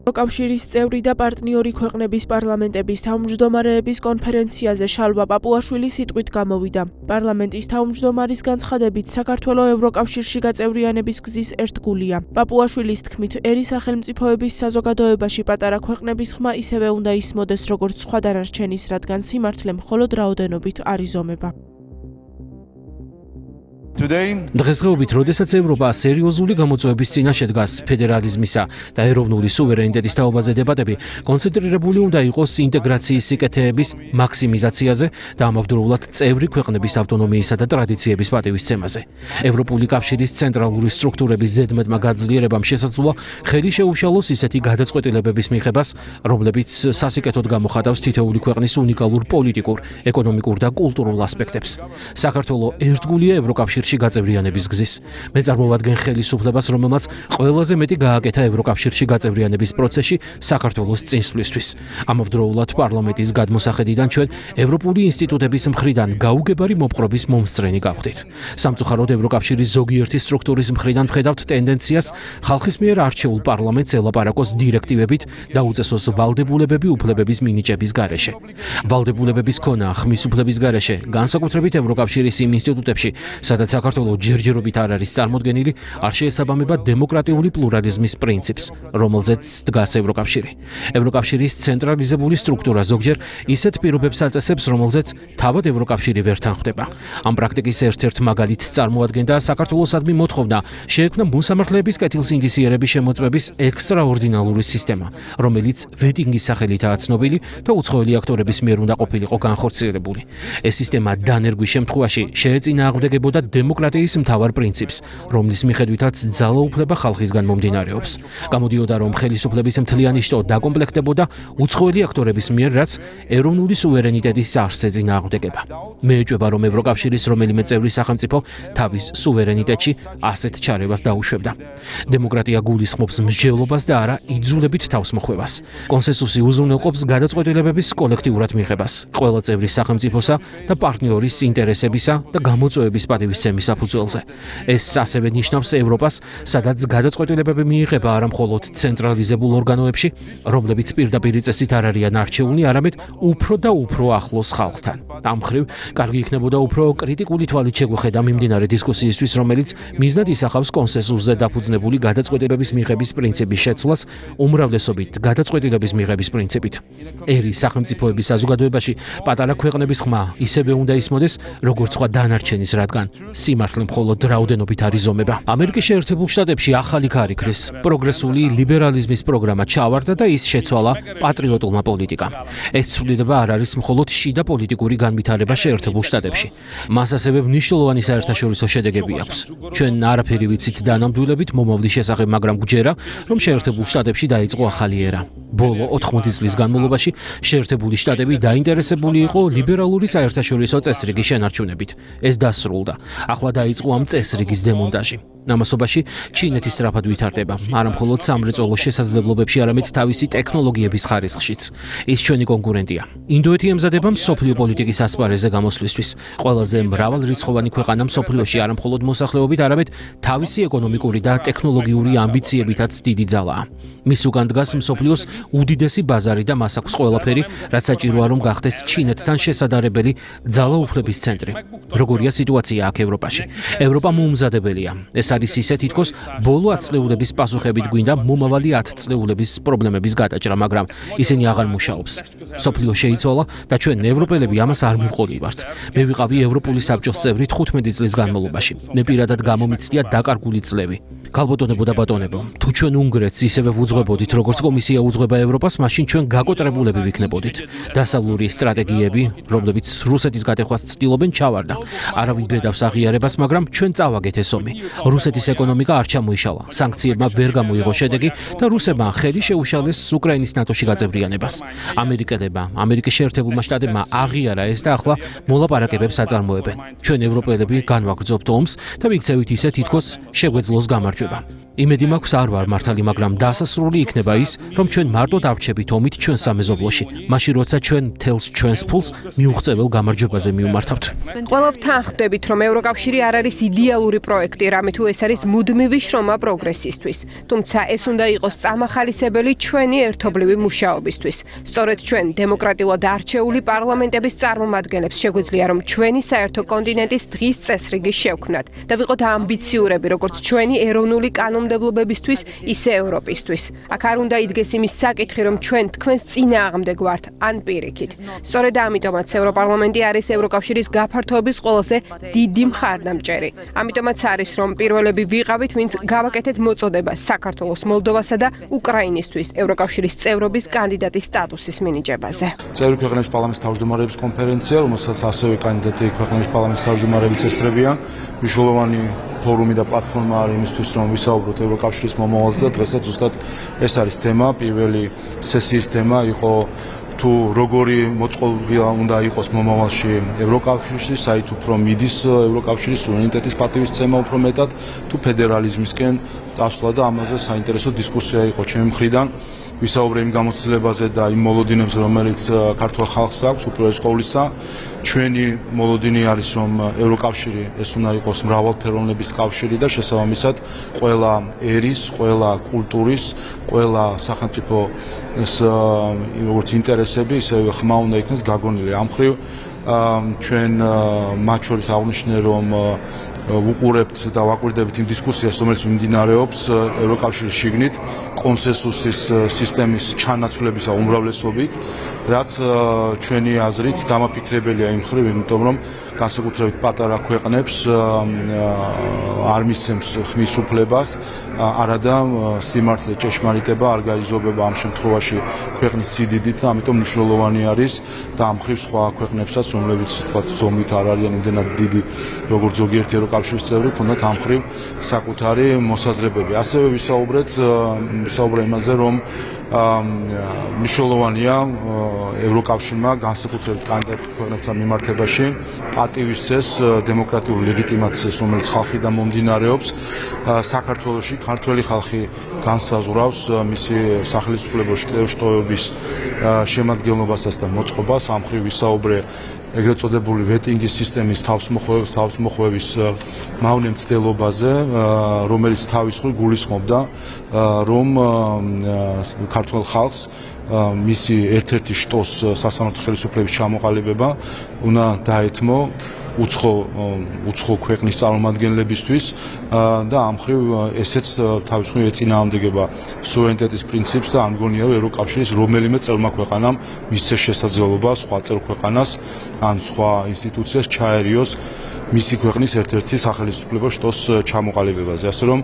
კავშირის წევრი და პარტნიორი ქვეყნების პარლამენტების თავმჯდომარეების კონფერენციაზე შალვა პაპუაშვილი სიტყვით გამოვიდა. პარლამენტის თავმჯდომარის განცხადებით, საქართველოს ევროკავშირში გაწევრიანების გზის ერთგულია. პაპუაშვილის თქმით, ერი სახელმწიფოების საზოგადოებაში პატარა ქვეყნების ხმა ისევე უნდა ისმოდეს, როგორც სხვა დანარჩენის, რადგან სიმართლე მხოლოდ რაოდენობით არ იზომება. დღესდღეობით, როდესაც ევროპა სერიოზული გამოწვევების წინაშე დგას ფედერალიზმისა და ეროვნული სუვერენიტეტის თაობაზე დებატები კონცენტრირებული უნდა იყოს ინტეგრაციის სიკეთეების მაქსიმიზაციაზე და ამავდროულად წევრი ქვეყნების ავტონომიისა და ტრადიციების პატივისცემაზე. ევროპული კავშირის ცენტრალური სტრუქტურების ზედმეტმა გაძლიერებამ შესაძლოა ხელი შეუშალოს ისეთი გადაწყვეტილებების მიღებას, რომლებიც სასიკეთოდ გამოხატავს თითოეული ქვეყნის უნიკალურ პოლიტიკურ, ეკონომიკურ და კულტურულ ასპექტებს. საქართველოს ერთგულია ევროკავშირში გაწევრიანების გზის. მე წარმოვადგენ ხელისუფლებას, რომელმაც ყველაზე მეტი გააკეთა ევროკავშირში გაწევრიანების პროცესში საქართველოს წინსვლისთვის. ამავდროულად პარლამენტის გადმოსახედიდან ჩვენ ევროპული ინსტიტუტების მხრიდან გაუგებარი მოპყრობის მომსწრენი გავხდით. სამწუხაროდ ევროკავშირის ზოგიერთი სტრუქტურის მხრიდან ვხედავთ ტენდენციას ხალხის მიერ არჩეულ პარლამენტს ელაპარაკოს დირექტივებით და უწესოს ვალდებულებები უფლებების მინიჭების გარეშე. ვალდებულებების ქონა ხმის უფლების გარეშე, განსაკუთრებით ევროკავშირის იმ ინსტიტუტებში, სადაც საქართველოს ჯერჯერობით არ არის წარმოდგენილი, არ შეესაბამება დემოკრატიული პლურალიზმის პრინციპს, რომელზეც დგას ევროკავშირი. ევროკავშირის ცენტრალიზებული სტრუქტურა ზოგჯერ ისეთ პირობებს აწესებს, რომელზეც თავად ევროკავშირი ვერ თანხმდება. ამ პრაქტიკის ერთ-ერთ მაგალითს წარმოადგენდა საქართველოსადმი მოთხოვნა შეექმნა მოსამართლეების კეთილსინდისიერების შემოწმების ექსტრაორდინალური სისტემა, რომელიც ვეტინგის სახელითაა ცნობილი და უცხოელი აქტორების მიერ უნდა ყოფილიყო განხორციელებული. ეს სისტემა დანერგვის შემთხვევაში შეეწინააღმდეგებოდა დემოკრატიის მთავარ პრინციპს, რომლის მიხედვითაც ძალაუფლება ხალხისგან მომდინარეობს. გამოდიოდა, რომ ხელისუფლების მთლიანი შტო დაკომპლექტდებოდა უცხოელი აქტორების მიერ, რაც ეროვნული სუვერენიტეტის არსს ეწინააღმდეგება. მე ეჭვება, რომ ევროკავშირის რომელიმე წევრი სახელმწიფო თავის სუვერენიტეტში ასეთ ჩარევას დაუშვებდა. დემოკრატია გულისხმობს მსჯელობას და არა იძულებით თავსმოხვევას. კონსენსუსი უზრუნველყოფს გადაწყვეტილებების კოლექტიურად მიღებას, ყველა წევრის სახელმწიფოსა და პარტნიორის ინტერესებისა და გამოწვევების პატივისცემის საფუძველზე. ეს ასევე ნიშნავს ევროპას, სადაც გადაწყვეტილებები მიიღება არა მხოლოდ ცენტრალიზებულ ორგანოებში, რომლებიც პირდაპირ წესით არ არიან არჩეული, არამედ უფრო და უფრო ახლოს ხალხთან. ამ მხრივ, კარგი იქნებოდა უფრო კრიტიკული თვალით შეგვეხედა მიმდინარე დისკუსიისთვის, რომელიც მიზნად ისახავს კონსენსუსზე დაფუძნებული გადაწყვეტილებების მიღების პრინციპის შეცვლას უმრავლესობით გადაწყვეტილების მიღების პრინციპით. ერი სახელმწიფოების საზოგადოებაში პატარა ქვეყნების ხმა ისევე უნდა ისმოდეს, როგორც სხვა დანარჩენის, რადგან სიმართლე მხოლოდ რაოდენობით არ იზომება. ამერიკის შეერთებულ შტატებში ახალი ქარიქრის პროგრესული ლიბერალიზმის პროგრამა ჩავარდა და ის შეცვალა პატრიოტულმა პოლიტიკამ. ეს ცვლილება არ არის მხოლოდ შიდა პოლიტიკური განვითარება შეერთებულ შტატებში. მას ასევე მნიშვნელოვანი საერთაშორისო შედეგები აქვს. ჩვენ არაფერი ვიცით დანამდვილებით მომავლის შესახებ, მაგრამ გვჯერა, რომ შეერთებულ შტატებში დაიწყო ახალი ერა. ბოლო 80 წლის განმავლობაში შეერთებული შტატები დაინტერესებული იყო ლიბერალური საერთაშორისო წესრიგის შენარჩუნებით. ეს დასრულდა. ახლა დაიწყო ამ წესრიგის დემონტაჟი. ამასობაში ჩინეთი სწრაფად ვითარდება, არა მხოლოდ სამრეწველო შესაძლებლობებში, არამედ თავისი ტექნოლოგიების ხარისხშიც. ის ჩვენი კონკურენტია. ინდოეთი ემზადება მსოფლიო პოლიტიკის ასპარეზზე გამოსვლისთვის. ყველაზე მრავალრიცხოვანი ქვეყანა მსოფლიოში არა მხოლოდ მოსახლეობით, არამედ თავისი ეკონომიკური და ტექნოლოგიური ამბიციებითაც დიდი ძალაა. მის უკან დგას მსოფლიოს უდიდესი ბაზარი და მას აქვს ყველაფერი, რაც საჭიროა, რომ გახდეს ჩინეთთან შესადარებელი ძალაუფლების ცენტრი. როგორია სიტუაცია აქ ევროპაში? ევროპა მოუმზადებელია. ეს არის ისე, თითქოს ბოლო 10 წლეულების პასუხებით გვინდა მომავალი 10 წლეულების პრობლემების გადაჭრა, მაგრამ ისინი აღარ მუშაობს. სოფლიო შეიცვალა და ჩვენ ევროპელები ამას არ მივყოливართ. მე ვიყავი ევროპული საბჭოს წევრი 15 წლის განმავლობაში. მე პირადად გამომიცდია დაკარგული წლები. ქალბატონებო და ბატონებო, თუ ჩვენ უნგრეთს ისევე ვუძღვებოდით, როგორც კომისია უძღვება ევროპას, მაშინ ჩვენ გაკოტრებულები ვიქნებოდით. დასავლური სტრატეგიები, რომლებიც რუსეთის გატეხვას ცდილობენ, ჩავარდა. არავინ ბედავს აღიარებას, მაგრამ ჩვენ წავაგეთ ეს ომი. რუსეთის ეკონომიკა არ ჩამოიშალა. სანქციებმა ვერ გამოიღო შედეგი და რუსებმა ხელი შეუშალეს უკრაინის ნატოში გაწევრიანებას. ამერიკელებმა, ამერიკის შეერთებულმა შტატებმა აღიარა ეს და ახლა მოლაპარაკებებს აწარმოებენ. ჩვენ ევროპელები განვაგრძობთ ომს და ვიქცევით ისე, თითქოს შეგვეძლოს გამარჯვება. იმედი მაქვს არ ვარ მართალი, მაგრამ დასასრული იქნება ის, რომ ჩვენ მარტო დავრჩებით ომით ჩვენ სამეზობლოში, მაშინ როცა ჩვენ მთელს ჩვენს ფულს მიუღწეվել გამარჯვებაზე მივმართავთ. ყველაფერთან ხვდებით, რომ ევროკავშირი არ არის იდეალური პროექტი, რამე თუ ეს არის მუდმივი შრომა პროგრესისთვის. თუმცა ეს უნდა იყოს წამახალისებელი ჩვენი ერთობლივი მუშაობისთვის. სწორედ ჩვენ დემოკრატიულად არჩეული პარლამენტების წარმომადგენლებს შეგვიძლია რომ ჩვენი საერთო კონტინენტის დღის წესრიგი შევქმნათ და ვიყოთ ამბიციურები როგორც ჩვენი ეროვნული კანონმდებლობებისთვის, ისე ევროპისთვის. აქ არ უნდა იდგეს იმის საკითხი, რომ ჩვენ თქვენს წინააღმდეგ ვართ ან პირიქით. სწორედ ამიტომაც ევროპარლამენტი არის ევროკავშირის გაფართოების ყველაზე დიდი მხარდამჭერი. ამიტომაც არის რომ პირველები ვიყავით, ვინც გავაკეთეთ მოწოდება საქართველოს, მოლდოვასა და უკრაინისთვის ევროკავშირის წევრობის კანდიდატის სტატუსის მინიჭებაზე. წევრი ქვეყნების პარლამენტის თავმჯდომარეების კონფერენცია, რომელსაც ასევე კანდიდატი ქვეყნების პარლამენტის თავმჯდომარეებიც ესწრებიან, მნიშვნელოვანი ფორუმი და პლატფორმა არის იმისთვის, რომ ვისაუბროთ ევროკავშირის მომავალზე და დღესაც ზუსტად ეს არის თემა, პირველი სესიის თემა იყო თუ როგორი მოწყობილ უნდა იყოს მომავალში ევროკავშირში, საით უფრო მიდის ევროკავშირის სუვერენიტეტის პატივისცემა უფრო მეტად, თუ ფედერალიზმისკენ წასვლა და ამაზე საინტერესო დისკუსია იყო ჩემი მხრიდან. ვისაუბრე იმ გამოცდილებაზე და იმ მოლოდინებს, რომელიც ქართულ ხალხს აქვს, უპირველეს ყოვლისა, ჩვენი მოლოდინი არის, რომ ევროკავშირი ეს უნდა იყოს მრავალფეროვნების კავშირი და შესაბამისად ყველა ერის, ყველა კულტურის, ყველა სახელმწიფო როგორც ინტერესები, ისევე ხმა უნდა იქნეს გაგონილი. ამ მხრივ ჩვენ მათ შორის აღვნიშნე, რომ ვუყურებთ და ვაკვირდებით იმ დისკუსიას, რომელიც მიმდინარეობს ევროკავშირის შიგნით კონსენსუსის სისტემის ჩანაცვლებისა უმრავლესობით, რაც ჩვენი აზრით დამაფიქრებელია იმ მხრივ, იმიტომ რომ განსაკუთრებით პატარა ქვეყნებს არ მისცემს ხმის უფლებას, არადა სიმართლე ჭეშმარიტება არ გაიზრდება ამ შემთხვევაში ქვეყნის სიდიდით და ამიტომ მნიშვნელოვანი არის და ამ მხრივ სხვა ქვეყნებსაც, რომლებიც თქვათ ზომით არ არიან იმდენად დიდი, როგორც ზოგიერთი ევროკავშირის წევრი, ქონდათ ამ მხრივ საკუთარი მოსაზრებები. ასევე ვისაუბრე იმაზე, რომ მნიშვნელოვანია ევროკავშირმა განსაკუთრებით კანდიდატ ქვეყნებთან მიმართებაში პატივისცეს დემოკრატიულ ლეგიტიმაციას, რომელიც ხალხიდან მომდინარეობს. საქართველოში ქართველი ხალხი განსაზღვრავს მისი სახელმწიფო შტოების შემადგენლობასაც და მოწყობას. ამ მხრივ ვისაუბრე ეგრეთ წოდებული ვეტინგის სისტემის თავისმოხვევის მავნე მცდელობაზე, რომელიც თავის მხრივ გულისხმობდა, რომ ქართულ ხალხს მისი ერთ-ერთი შტოს სასამართლო ხელისუფლების ჩამოყალიბება უნდა დაეთმო უცხო ქვეყნის წარმომადგენლებისთვის და ამ მხრივ ესეც თავის მხრივ ეწინააღმდეგება სუვერენიტეტის პრინციპს და ამ გონია, რომ ევროკავშირის რომელიმე წევრმა ქვეყანამ მისცეს შესაძლებლობა სხვა წევრ ქვეყანას ან სხვა ინსტიტუციას ჩაერიოს მისი ქვეყნის ერთ-ერთი სახელმწიფო შტოს ჩამოყალიბებაზე. ასე რომ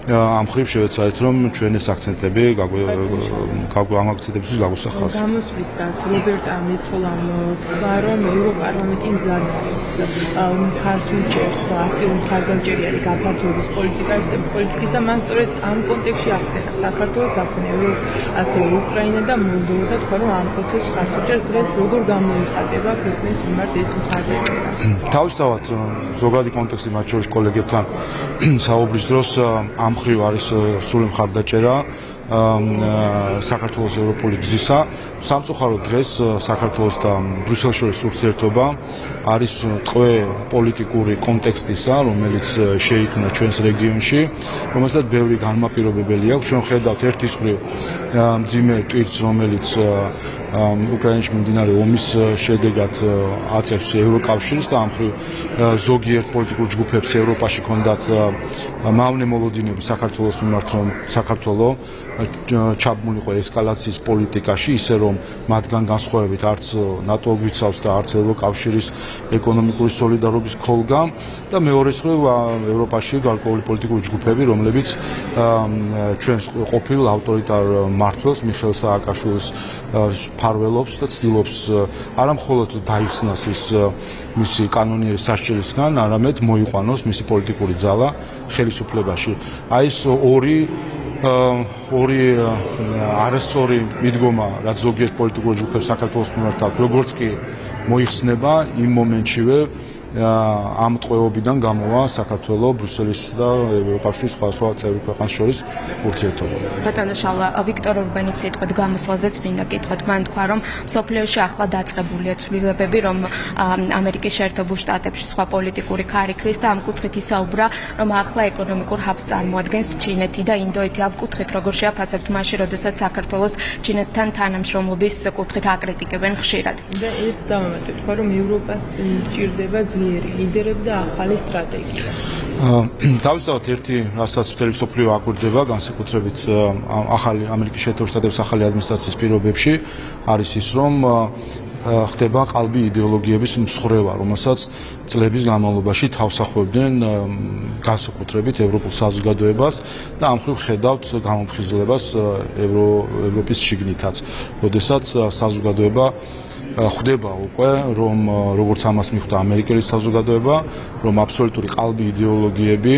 ამ მხრივ შევეცადეთ, რომ ჩვენ ეს აქცენტები ამ აქცენტებისთვის გაგვსახავს. გამოსვლისას რობერტ მეცოლამ თქვა, რომ ევროპარლამენტი მზადავს მხარს უჭერს აქტიურ მხარდამჭერი არის გაფართოების პოლიტიკის და მან სწორედ ამ კონტექსტში ახსენა საქართველოს, ახსენა ასე უკრაინა და მოლდოვა და თქვა, რომ ამ პროცესს მხარს უჭერს. დღეს როგორ გამოიხატება ქვეყნის მიმართ ეს მხარდამჭერა? თავისთავად ზოგადი კონტექსტი მათ შორის კოლეგებთან საუბრის დროს ამ მხრივ არის სრული მხარდაჭერა საქართველოს ევროპული გზისა. სამწუხაროდ დღეს საქართველოს და ბრიუსელს შორის ურთიერთობა არის ტყვე პოლიტიკური კონტექსტისა, რომელიც შეიქმნა ჩვენს რეგიონში, რომელსაც ბევრი განმაპირობებელი აქვს. ჩვენ ხედავთ ერთის მხრივ მძიმე ტვირთს, რომელიც უკრაინაში მიმდინარე ომის შედეგად აწევს ევროკავშირს და ამ მხრივ ზოგიერთ პოლიტიკურ ჯგუფებს ევროპაში ჰქონდათ მავნე მოლოდინები საქართველოს მიმართ, რომ საქართველო ჩაბმულიყო ესკალაციის პოლიტიკაში, ისე რომ მათგან განსხვავებით არც ნატო გვიცავს და არც ევროკავშირის ეკონომიკური სოლიდარობის ქოლგა და მეორეს მხრივ ევროპაში გარკვეული პოლიტიკური ჯგუფები, რომლებიც ჩვენს ყოფილ ავტორიტარ მმართველს მიხეილ სააკაშვილის ფარველობს და ცდილობს არა მხოლოდ დაიხსნას ის მისი კანონიერი სასჯელისგან, არამედ მოიყვანოს მისი პოლიტიკური ძალა ხელისუფლებაში. აი ეს ორი არასწორი მიდგომა, რაც ზოგიერთ პოლიტიკურ ჯგუფებს საქართველოს მიმართ აქვს, როგორც კი მოიხსნება იმ მომენტშივე ამ ტყვეობიდან გამოვა საქართველოს, ბრიუსელის და ევროკავშირის სხვა წევრი ქვეყნებს შორის ურთიერთობა. ბატონო შალვა, ვიქტორ ორბანის სიტყვით გამოსვლაზეც მინდა კითხოთ. მან თქვა, რომ მსოფლიოში ახლა დაწყებულია ცვლილებები, რომ ამერიკის შეერთებულ შტატებში სხვა პოლიტიკური ქარიქრის და ამ კუთხით ისაუბრა, რომ ახლა ეკონომიკურ ჰაბს წარმოადგენს ჩინეთი და ინდოეთი. ამ კუთხით როგორ შეაფასებთ მაშინ, როდესაც საქართველოს ჩინეთთან თანამშრომლობის კუთხით აკრიტიკებენ ხშირად. და ერთ დამამატებ თქვა, რომ ევროპას ჭირდება ძლიერი ლიდერები და ახალი სტრატეგია. თავისთავად ერთი, რასაც მთელი მსოფლიო აკვირდება, განსაკუთრებით ახალი ამერიკის შეერთებულ შტატების ახალი ადმინისტრაციის პირობებში, არის ის, რომ ხდება ყალბი იდეოლოგიების მსხრევა, რომელსაც წლების განმავლობაში თავსახობდნენ განსაკუთრებით ევროპულ საზოგადოებას და ამ მხრივ ხედავთ გამოფხიზლებას ევროპის შიგნითაც. როდესაც საზოგადოება ხვდება უკვე, რომ როგორც ამას მიხვდა ამერიკელი საზოგადოება, რომ აბსოლუტური ყალბი იდეოლოგიები,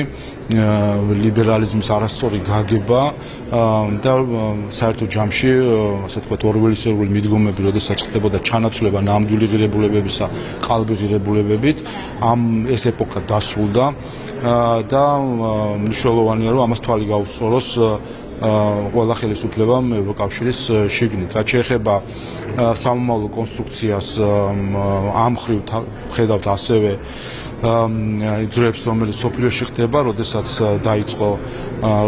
ლიბერალიზმის არასწორი გაგება და საერთო ჯამში, ასე ვთქვათ, ორველისერული მიდგომები, როდესაც ხდებოდა ჩანაცვლება ნამდვილი ღირებულებებისა, ყალბი ღირებულებებით, ეს ეპოქა დასრულდა და მნიშვნელოვანია, რომ ამას თვალი გაუსწოროს ყველა ხელისუფლებამ ევროკავშირის შიგნით. რაც შეეხება სამომავლო კონსტრუქციას, ამ მხრივ ხედავთ ასევე ძრებს, რომელიც სოფლიოში ხდება, როდესაც დაიწყო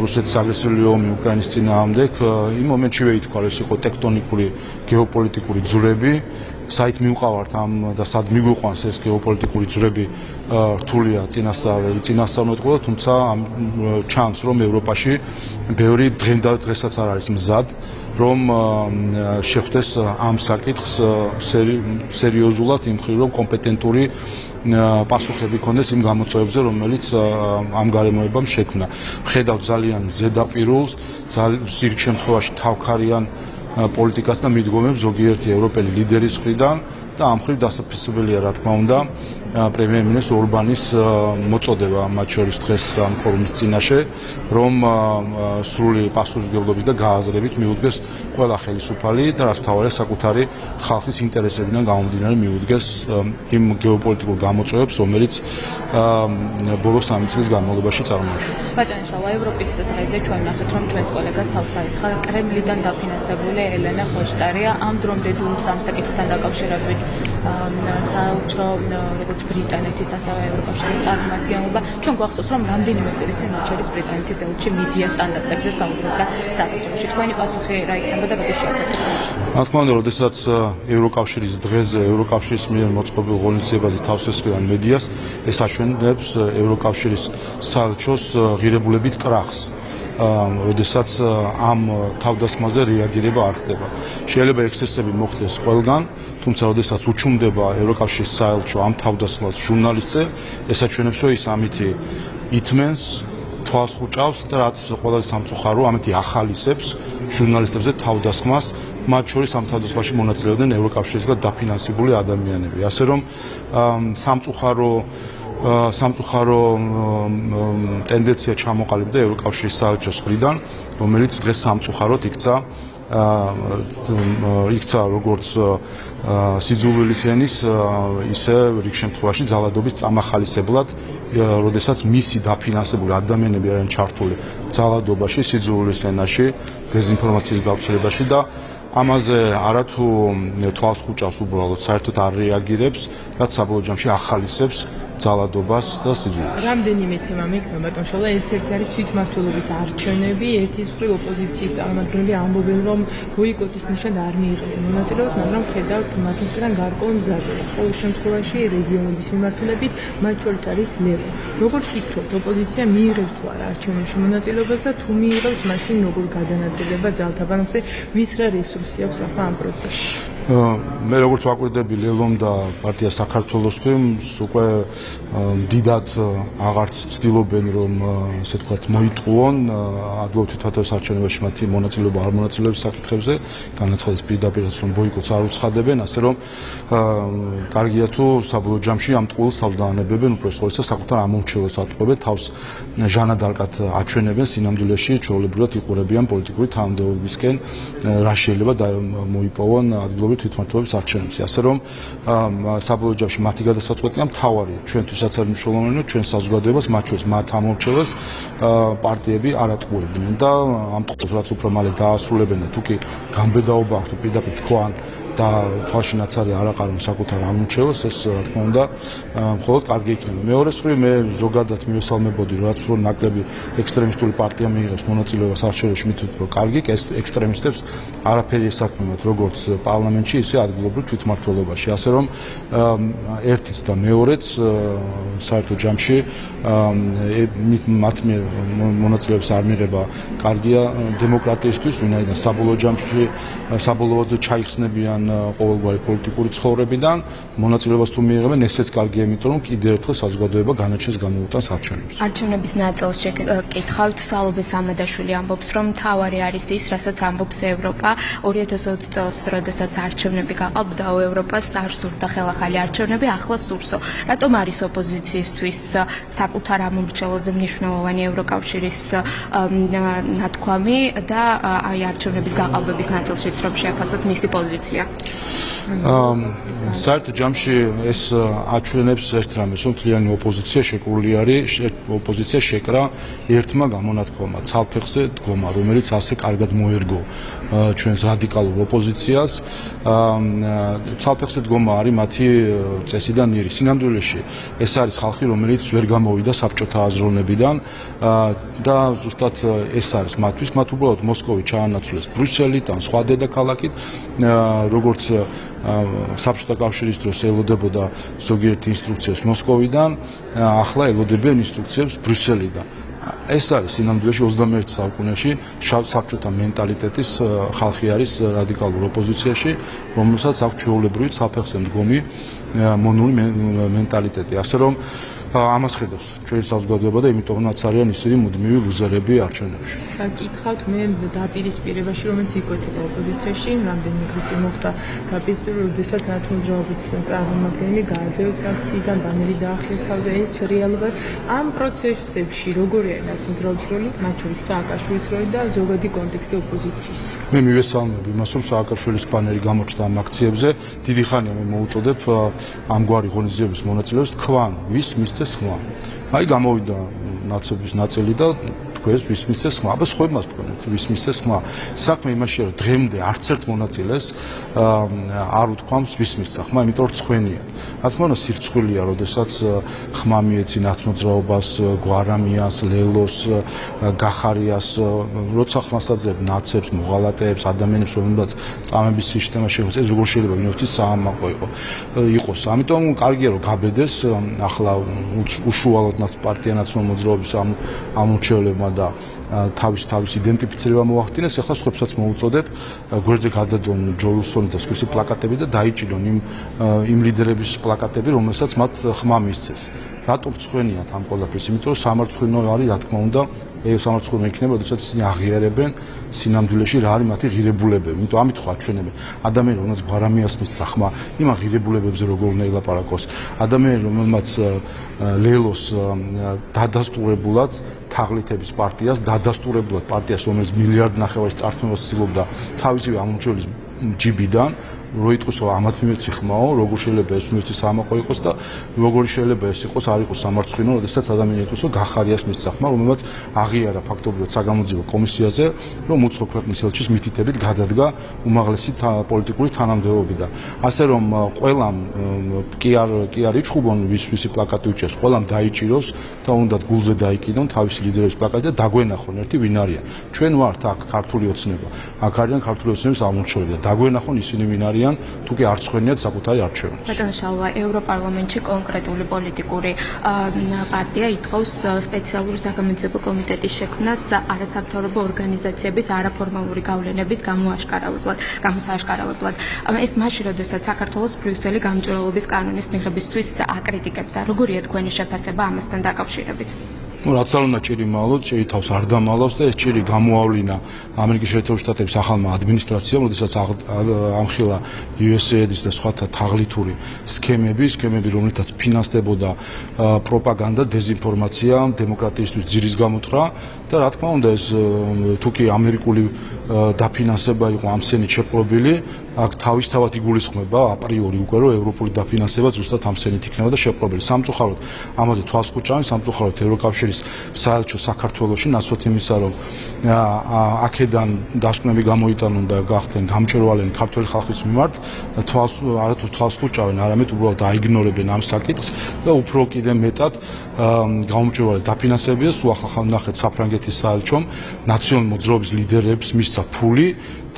რუსეთის აგრესიული ომი უკრაინის წინააღმდეგ, იმ მომენტშივე ითქვა, ეს იყო ტექტონიკური გეოპოლიტიკური ძვრები, საით მივყავართ ამ და სად მიგვიყვანს ეს გეოპოლიტიკური ძვრები რთულია წინასწარმეტყველო, თუმცა ჩანს, რომ ევროპაში ბევრი დღესაც არ არის მზად, რომ შეხვდეს ამ საკითხს სერიოზულად იმ მხრივ, რომ კომპეტენტური პასუხები ქონდეს იმ გამოწვევებზე, რომელიც ამ გარემოებამ შექმნა. ხედავთ ძალიან ზედაპირულს, ზოგიერთ შემთხვევაში თავქარიან პოლიტიკას და მიდგომებს ზოგიერთი ევროპელი ლიდერის მხრიდან და ამ მხრივ დასაფასებელია, რა თქმა უნდა, პრემიერ-მინისტრ ორბანის მოწოდება მათ შორის დღეს ამ ფორუმის წინაშე, რომ სრული პასუხისმგებლობის და გააზრებით მიუდგეს ყველა ხელისუფალი და რაც მთავარია საკუთარი ხალხის ინტერესებიდან გამომდინარე მიუდგეს იმ გეოპოლიტიკურ გამოწვევებს, რომელიც ბოლო 3 წლის განმავლობაში წარმოიშვა. ბატონო შალვა, ევროპის დღეზე ჩვენ ნახეთ, რომ ჩვენს კოლეგას თავს დაისხა კრემლიდან დაფინანსებული ელენა ხოშტარია ამ დრომდე დუმს ამ საკითხთან დაკავშირებით საელჩო როგორც ბრიტანეთის ასევე ევროკავშირის წარმომადგენლობა ჩვენ გვახსოვს რომ რამდენიმე კვირის წინ მათ შორის ბრიტანეთის ელჩი მედია სტანდარტებზე საუბრობდა საქართველოში. თქვენი პასუხი რა იქნება და როგორ შეაფასებთ? რა თქმა უნდა, როდესაც ევროკავშირის დღეზე ევროკავშირის მიერ მოწყობილ ღონისძიებაზე თავს ესხიან მედიას, ეს აჩვენებს ევროკავშირის საელჩოს ღირებულებით კრახს. როდესაც ამ თავდასხმაზე რეაგირება არ ხდება. შეიძლება ექსცესები მოხდეს ყველგან, თუმცა როდესაც უჩუმდება ევროკავშირის საელჩო ამ თავდასხმას ჟურნალისტზე, ეს აჩვენებს, რომ ის ამითი ითმენს, თვალს ხუჭავს და რაც ყველაზე სამწუხარო, ამითი ახალისებს ჟურნალისტებზე თავდასხმას, მათ შორის ამ თავდასხმაში მონაწილეობდნენ ევროკავშირისგან დაფინანსებული ადამიანები. ასე რომ სამწუხარო ტენდენცია ჩამოყალიბდა ევროკავშირის საელჩოს მხრიდან, რომელიც დღეს სამწუხაროდ იქცა როგორც სიძულვილის ენის, ისე რიგ შემთხვევაში ძალადობის წამახალისებლად, როდესაც მისი დაფინანსებული ადამიანები არიან ჩართული ძალადობაში, სიძულვილის ენაში, დეზინფორმაციის გავრცელებაში და ამაზე არათუ თვალს ხუჭავს უბრალოდ, საერთოდ არ რეაგირებს, რაც საბოლოო ჯამში ახალისებს ძალადობას და სიძულვილეს. რამდენიმე თემა მექნება, ბატონ შალვა, ერთ-ერთი არის თვითმმართველობის არჩევნები, ერთის მხრივ ოპოზიციის წარმომადგენლები ამბობენ, რომ ბოიკოტის ნიშნად არ მიიღებენ მონაწილეობას, მაგრამ ხედავთ მათ მხრიდან გარკვეულ მზადებას. ყოველ შემთხვევაში რეგიონების მიმართულებით, მათ შორის არის ლევო. როგორ ფიქრობთ, ოპოზიცია მიიღებს თუ არა არჩევნებში მონაწილეობას და თუ მიიღებს, მაშინ როგორ გადანაწილდება ძალთაბანზე, ვის რა რესურსი აქვს ახლა ამ პროცესში? მე როგორც ვაკვირდები ლელომ და პარტია საქართველოსთვის უკვე დიდად აღარც ცდილობენ რომ ასე ვთქვათ მოიტყუონ ადგილობრივ თვითმმართველობის არჩევნებში მათი მონაწილეობა არ მონაწილეობის საკითხებზე, განაცხადეს პირდაპირაც რომ ბოიკოტს არ უცხადებენ, ასე რომ კარგია თუ საბოლოო ჯამში ამ ტყუილს თავს დაანებებენ, უпростоს ყოვლისა საკუთარ ამომრჩევლებს ატყუებენ, თავს ჟანადარკად აჩვენებენ, სინამდვილეში ჩვეულებრივად იყურებიან პოლიტიკური თანამდებობისკენ, რა შეიძლება მოიპოვონ ადგილობრივ თვითმმართველობის არჩევნებზე. ასე რომ საბოლოო ჯამში მათი გადასაწყვეტია მთავარი ჩვენთვისაც არის მნიშვნელოვანი, ჩვენ საზოგადოებას მათ შორის მათ ამორჩევას პარტიები არ ატყუებდნენ და ამ ტყუილს რაც უფრო მალე დაასრულებენ და თუ კი გამბედაობა აქვს თუ პირდაპირ თქვან და თავში ნაცარი არ აყარონ საკუთარ ამორჩევას, ეს რა თქმა უნდა მხოლოდ კარგი იქნება. მეორე მხრივ მე ზოგადად მივესალმებოდი, რაც უფრო ნაკლები ექსტრემისტული პარტია მიიღებს მონაწილეობას არჩევნებში, მithut რომ კარგი, ექსტრემისტებს არაფერი ესაქმებათ როგორც პარლამენტში, ისე ადგილობრივ თვითმმართველობაში. ასე რომ ერთიც და მეორეც საერთო ჯამში მათ მონაწილეებს არ მიიღება კარგია დემოკრატიისთვის, ვინაიდან საბოლოო ჯამში საბოლოოდ ჩაიხსნებიან ყოველგვარი პოლიტიკური ცხოვრებიდან, მონაწილეობას თუ მიიღებენ, ესეც კარგია, იმიტომ რომ კიდევ ერთხელ საზოგადოება განაჩენს გამოუტანს არჩევნებს. არჩევნების ნაწილს შეკითხავთ, სალობე სამადაშვილი ამბობს, რომ მთავარი არის ის, რასაც ამბობს ევროპა 2020 წელს, როდესაც არჩევნები გაყალბდა, ევროპას არ სურდა ხელახალი არჩევნები, ახლა სურსო. რატომ არის ოპოზიციისთვის საკუთარ ამორჩევლზე მნიშვნელოვანი ევროკავშირის ნათქვამი და აი არჩევნების გაყალბების ნაწილშიც რომ შეაფასოთ მისი პოზიცია? საერთო ჯამში ეს აჩვენებს ერთ რამეს, რომ მთლიანი ოპოზიცია შეკრული არის, ოპოზიცია შეკრა ერთმა გამონათქვამა, ცალფეხზე დგომა, რომელიც ასე კარგად მოერგო ჩვენს რადიკალურ ოპოზიციას. ცალფეხზე დგომა არის მათი წესი და ნირი. სინამდვილეში ეს არის ხალხი, რომელიც ვერ გამოვიდა საბჭოთა აზროვნებიდან და ზუსტად ეს არის მათთვის, მათ უბრალოდ მოსკოვი ჩაანაცვლეს ბრიუსელით ან სხვა დედაქალაქით, როგორც საბჭოთა კავშირის დროს ელოდებოდა ზოგიერთი ინსტრუქციებს მოსკოვიდან, ახლა ელოდებიან ინსტრუქციებს ბრიუსელიდან. ეს არის სინამდვილეში 21 საუკუნეში საბჭოთა მენტალიტეტის ხალხი არის რადიკალურ ოპოზიციაში, რომელსაც აქვს ჩვეულებრივი ცალფეხზე მდგომი მონური მენტალიტეტი. ასე რომ ამას ხედავს ჩვენი საზოგადოება და იმიტომაც არიან ისინი მუდმივი ლუზერები არჩევნებში. კითხავთ მე დაპირისპირებაში, რომელიც იკვეთება ოპოზიციაში, რამდენიმე დღის მოხდა დაპირისპირება, როდესაც ნაცმოძრაობის წარმომადგენელი გააძევეს აქციიდან, ბანერი დაახიეს თავზე. ეს რეალურად ამ პროცესებში როგორი არის ნაცმოძრაობის როლი, მათ შორის სააკაშვილის როლი და ზოგადი კონტექსტი ოპოზიციის? მე მივესალმებ იმას, რომ სააკაშვილის ბანერი გამოჩნდა ამ აქციებზე. დიდი ხანია მე მოუწოდებ ამგვარი ღონისძიების მონაწილეებს თქვან, ვის მისცეს ხმა. აი გამოვიდა ნაცების ნაწილი და თქვენს ვის მისცეს ხმა. აბა სხვებმას თქვენთ, ვის მისცეს ხმა. საქმე იმაშია, რომ დღემდე არც ერთ მონაწილეს არ უთქვამს ვის მისცა ხმა, იმიტომ რომ ცხენია. რა თქმა უნდა, სირცხვილია, როდესაც ხმა მიეცი ნაცმოძრაობას, გვარამიას, ლელოს, გახარიას, როცა ხმას აძლევ ნაცებს, მოღალატეებს, ადამიანებს, რომლებსაც წამების სისტემა შეხვდეს, ეს როგორ შეიძლება ვინმე საამაყო იყოს. ამიტომ კარგია რომ გაბედეს ახლა უშუალოდ პარტია ნაციონალურ მოძრაობის ამორჩევლებმა და თავის იდენტიფიცირება მოახდინეს. ახლა სხვებსაც მოუწოდებ გვერდზე გადადონ ჯო უილსონი და სხვისი პლაკატები და დაიჭირონ იმ ლიდერების პლაკატები, რომელსაც მათ ხმა მისცეს. რატომ ცხენიათ ამ ყველაფერს? იმიტომ რომ სამარცხვინო არის, რა თქმა უნდა, სამარცხვინო იქნება, როდესაც ისინი აღიარებენ სინამდვილეში რა არის მათი ღირებულებები. იმიტომ ამით ხო აჩვენებენ ადამიანი, რომელსაც გვარამიას მისცა ხმა, იმ ღირებულებებზე როგორ უნდა ელაპარაკოს. ადამიანი, რომელმაც ლელოს დადასტურებულად თაღლითების პარტიას, დადასტურებულად პარტიას, რომელიც მილიარდ ნახევარის წართმევას ცდილობდა თავისი ამორჩევლის ჯიბიდან, რო იტყვის რომ ამათ მიმეცი ხმაო, როგორ შეიძლება ეს მიმეცი საამაყო იყოს და როგორი შეიძლება ეს იყოს არ იყოს სამარცხვინო, როდესაც ადამიანი იტყვის რომ გახარიას მისცა ხმა, რომელმაც აღიარა ფაქტობრივად საგამოძიებო კომისიაზე, რომ უცხო ქვეყნის ელჩის მითითებით გადადგა უმაღლესი პოლიტიკური თანამდებობიდან. ასე რომ ყველამ კი არ იჩხუბონ ვისი პლაკატი უჭერს, ყველამ დაიჭიროს და უნდათ გულზე დაიკიდონ თავისი ლიდერების პლაკატი და დაგვენახონ ერთი ვინ არიან. ჩვენ ვართ აქ ქართული ოცნება, აქ არიან ქართული ოცნების ამორჩევლები და დაგვენახონ ისინი ვინ არიან, თუ კი არ ცხენიათ საკუთარი არჩევნებს. ბატონო შალვა, ევროპარლამენტში კონკრეტული პოლიტიკური პარტია ითხოვს სპეციალური საგამოძიებო კომიტეტის შექმნას არასამთავრობო ორგანიზაციების არაფორმალური გავლენების გამოსააშკარავებლად. ეს მაშინ, როდესაც საქართველოს ბრიუსელი გამჭვირვალობის კანონის მიღებისთვის აკრიტიკებდა. როგორია თქვენი შეფასება ამასთან დაკავშირებით? რაც არ უნდა ჭირი მალოთ, ჭირი თავს არ დამალავს და ეს ჭირი გამოავლინა ამერიკის შეერთებული შტატების ახალმა ადმინისტრაციამ, როდესაც ამხილა USAID-ის და სხვათა თაღლითური სქემები, რომლითაც ფინანსდებოდა პროპაგანდა, დეზინფორმაცია, დემოკრატიისთვის ძირის გამოტყრა და რა თქმა უნდა ეს თუ კი ამერიკული დაფინანსება იყო ამ სენით შეპყრობილი, აქ თავისთავად იგულისხმება აპრიორი უკვე რომ ევროპული დაფინანსება ზუსტად ამ სენით იქნება და შეპყრობილი. სამწუხაროდ ამაზე თვალს ხუჭავენ, სამწუხაროდ ევროკავშირის საელჩო საქართველოში ნაცვლად იმისა რომ აქედან დასკვნები გამოიტანონ და გახდნენ გამჭვირვალენი ქართული ხალხის მიმართ, არათუ თვალს ხუჭავენ, არამედ უბრალოდ აიგნორებენ ამ საკითხს და უფრო კიდე მეტად გამჭვირვალე დაფინანსებია. სულ ახლა ნახეთ საფრანგეთის საელჩომ ნაციონალური მოძრაობის ლიდერებს მისცა ფული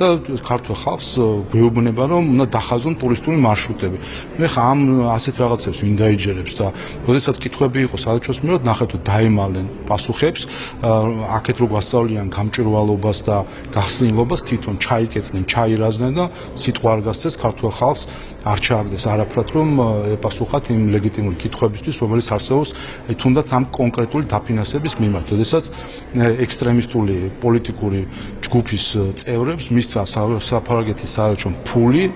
და ქართულ ხალხს გვეუბნება რომ უნდა დახაზონ ტურისტული მარშრუტები. მე ხა ამ ასეთ რაღაცებს ვინ დაიჯერებს და როდესაც კითხვები იყო საელჩოს მიერ, ნახეთ რომ დაემალნენ პასუხებს, აქეთ რო გვასწავლიან გამჭვირვალობას და გახსნილობას, თვითონ ჩაიკეთნენ, ჩაირაზნენ და სიტყვა არ გასცეს ქართულ ხალხს არ ჩააგდეს არაფრად რომ ეპასუხათ იმ ლეგიტიმური კითხვებისთვის, რომელიც არსებობს თუნდაც ამ კონკრეტული დაფინანსების მიმართ. როდესაც ექსტრემისტული პოლიტიკური ჯგუფის წევრებს მისცა საფრანგეთის საელჩომ ფული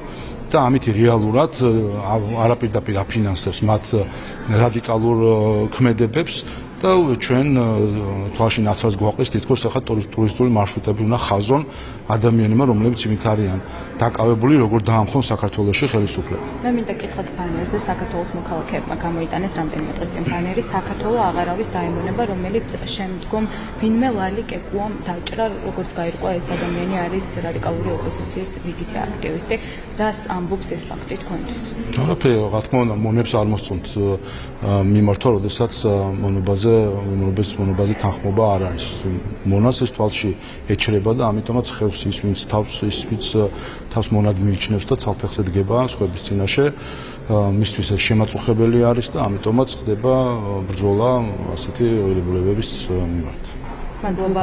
და ამით რეალურად არაპირდაპირ აფინანსებს მათ რადიკალურ ქმედებებს და ჩვენ თვალში ნაცვლად გვაყრის თითქოს ახლა ტურისტული მარშრუტები უნდა ხაზონ ადამიანებმა, რომლებიც იმით არიან დაკავებული, როგორ დაამხონ საქართველოში ხელისუფლება. მე მინდა კითხოთ პანელზე საქართველოს მოქალაქეებმა გამოიტანეს რამდენიმე დღის წინ ბანერი საქართველოს აღარ არის დაემონება, რომელიც შემდგომ ვინმე ლალი კეკუამ დაჭრა, როგორც გაირკვა ეს ადამიანი არის რადიკალური ოპოზიციის რიგითი აქტივისტი, რას ამბობს ეს ფაქტი თქვენთვის? არაფერი, რა თქმა უნდა, მონებს არ მოსწონთ მიმართვა, როდესაც მონობაზე თანხმობა არ არის. მონას ეს თვალში ეჩრება და ამიტომაც ხევს ის ვინც თავს მონად მიიჩნევს და ცალფეხზე დგება სხვების წინაშე, მისთვის ეს შემაწუხებელი არის და ამიტომაც ხდება ბრძოლა ასეთი ველებულებების მიმართ. მადლობა.